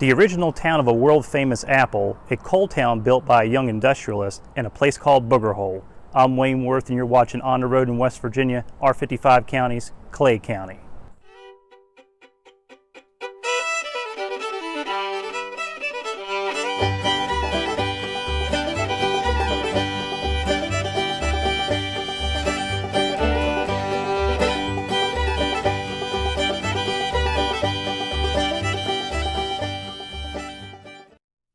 The original town of a world-famous apple, a coal town built by a young industrialist, and a place called Booger Hole. I'm Wayne Worth, and you're watching On the Road in West Virginia, our 55 counties, Clay County.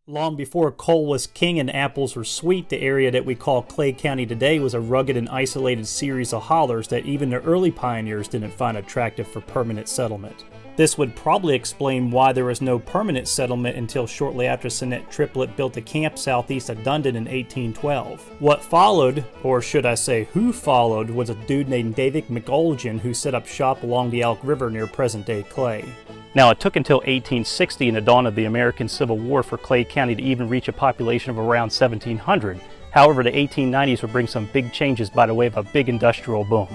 Long before coal was king and apples were sweet, the area that we call Clay County today was a rugged and isolated series of hollers that even the early pioneers didn't find attractive for permanent settlement. This would probably explain why there was no permanent settlement until shortly after Sinnett Triplett built a camp southeast of Dundon in 1812. What followed, or should I say who followed, was a dude named David McOlgen who set up shop along the Elk River near present-day Clay. Now, it took until 1860 and the dawn of the American Civil War for Clay County to even reach a population of around 1,700. However, the 1890s would bring some big changes by the way of a big industrial boom.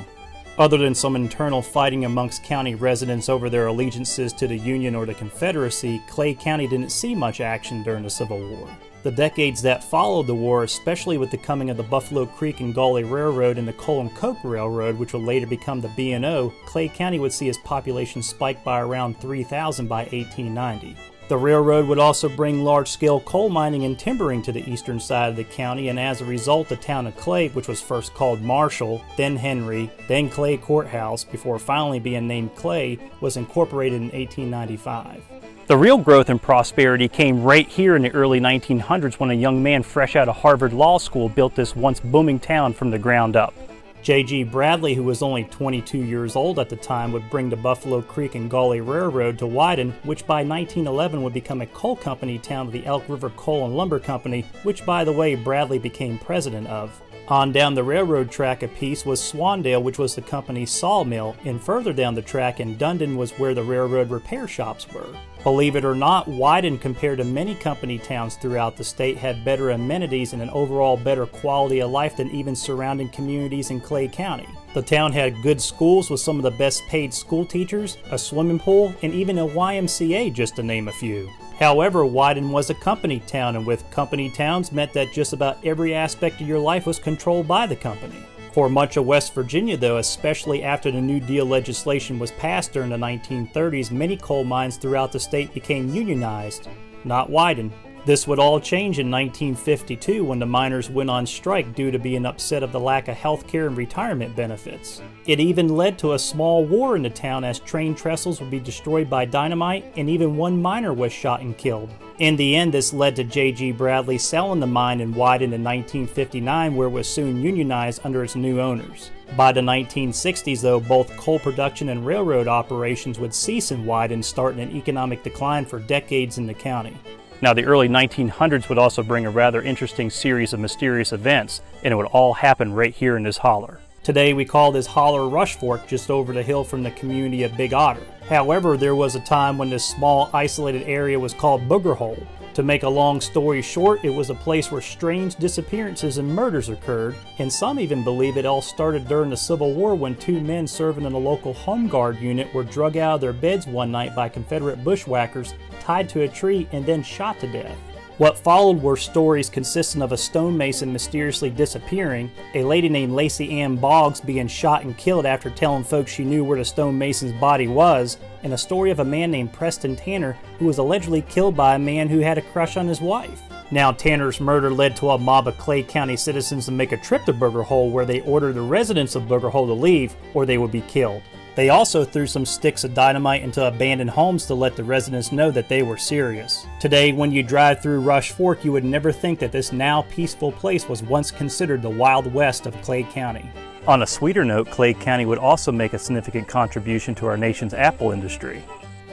Other than some internal fighting amongst county residents over their allegiances to the Union or the Confederacy, Clay County didn't see much action during the Civil War. The decades that followed the war, especially with the coming of the Buffalo Creek and Gully Railroad and the Coal and Coke Railroad, which would later become the B&O, Clay County would see its population spike by around 3,000 by 1890. The railroad would also bring large-scale coal mining and timbering to the eastern side of the county, and as a result, the town of Clay, which was first called Marshall, then Henry, then Clay Courthouse, before finally being named Clay, was incorporated in 1895. The real growth and prosperity came right here in the early 1900s when a young man fresh out of Harvard Law School built this once booming town from the ground up. J.G. Bradley, who was only 22 years old at the time, would bring the Buffalo Creek and Gully Railroad to Wyden, which by 1911 would become a coal company town of the Elk River Coal and Lumber Company, which by the way Bradley became president of. On down the railroad track a piece was Swandale, which was the company's sawmill, and further down the track in Dundon was where the railroad repair shops were. Believe it or not, Wyden, compared to many company towns throughout the state, had better amenities and an overall better quality of life than even surrounding communities in Clay County. The town had good schools with some of the best paid school teachers, a swimming pool, and even a YMCA, just to name a few. However, Wyden was a company town, and with company towns meant that just about every aspect of your life was controlled by the company. For much of West Virginia, though, especially after the New Deal legislation was passed during the 1930s, many coal mines throughout the state became unionized, not Wyden. This would all change in 1952 when the miners went on strike due to being upset of the lack of health care and retirement benefits. It even led to a small war in the town as train trestles would be destroyed by dynamite, and even one miner was shot and killed. In the end, this led to J.G. Bradley selling the mine in Wyden in 1959, where it was soon unionized under its new owners. By the 1960s, though, both coal production and railroad operations would cease in Wyden, starting an economic decline for decades in the county. Now, the early 1900s would also bring a rather interesting series of mysterious events, and it would all happen right here in this holler. Today, we call this holler Rush Fork, just over the hill from the community of Big Otter. However, there was a time when this small, isolated area was called Booger Hole. To make a long story short, it was a place where strange disappearances and murders occurred, and some even believe it all started during the Civil War when two men serving in a local Home Guard unit were drug out of their beds one night by Confederate bushwhackers, tied to a tree, and then shot to death. What followed were stories consisting of a stonemason mysteriously disappearing, a lady named Lacey Ann Boggs being shot and killed after telling folks she knew where the stonemason's body was, and a story of a man named Preston Tanner who was allegedly killed by a man who had a crush on his wife. Now, Tanner's murder led to a mob of Clay County citizens to make a trip to Booger Hole, where they ordered the residents of Booger Hole to leave or they would be killed. They also threw some sticks of dynamite into abandoned homes to let the residents know that they were serious. Today, when you drive through Rush Fork, you would never think that this now peaceful place was once considered the Wild West of Clay County. On a sweeter note, Clay County would also make a significant contribution to our nation's apple industry.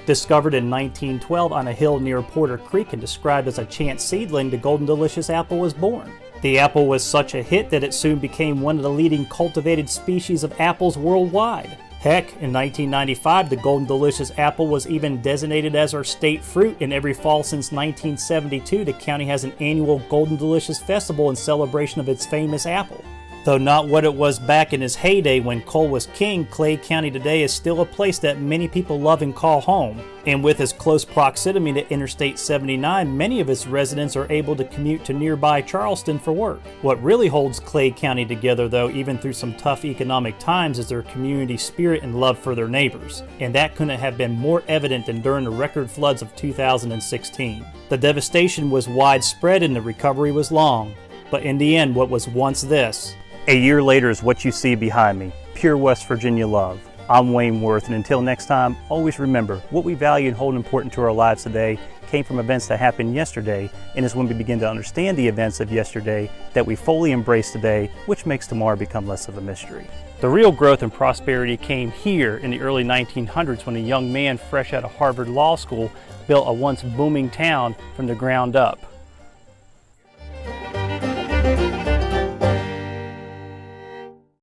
Discovered in 1912 on a hill near Porter Creek and described as a chance seedling, the Golden Delicious apple was born. The apple was such a hit that it soon became one of the leading cultivated species of apples worldwide. Heck, in 1995, the Golden Delicious apple was even designated as our state fruit, and every fall since 1972, the county has an annual Golden Delicious Festival in celebration of its famous apple. Though not what it was back in his heyday when Cole was king, Clay County today is still a place that many people love and call home. And with its close proximity to Interstate 79, many of its residents are able to commute to nearby Charleston for work. What really holds Clay County together, though, even through some tough economic times, is their community spirit and love for their neighbors. And that couldn't have been more evident than during the record floods of 2016. The devastation was widespread and the recovery was long. But in the end, what was once this, a year later, is what you see behind me. Pure West Virginia love. I'm Wayne Worth, and until next time, always remember, what we value and hold important to our lives today came from events that happened yesterday, and is when we begin to understand the events of yesterday that we fully embrace today, which makes tomorrow become less of a mystery. The real growth and prosperity came here in the early 1900s when a young man fresh out of Harvard Law School built a once booming town from the ground up.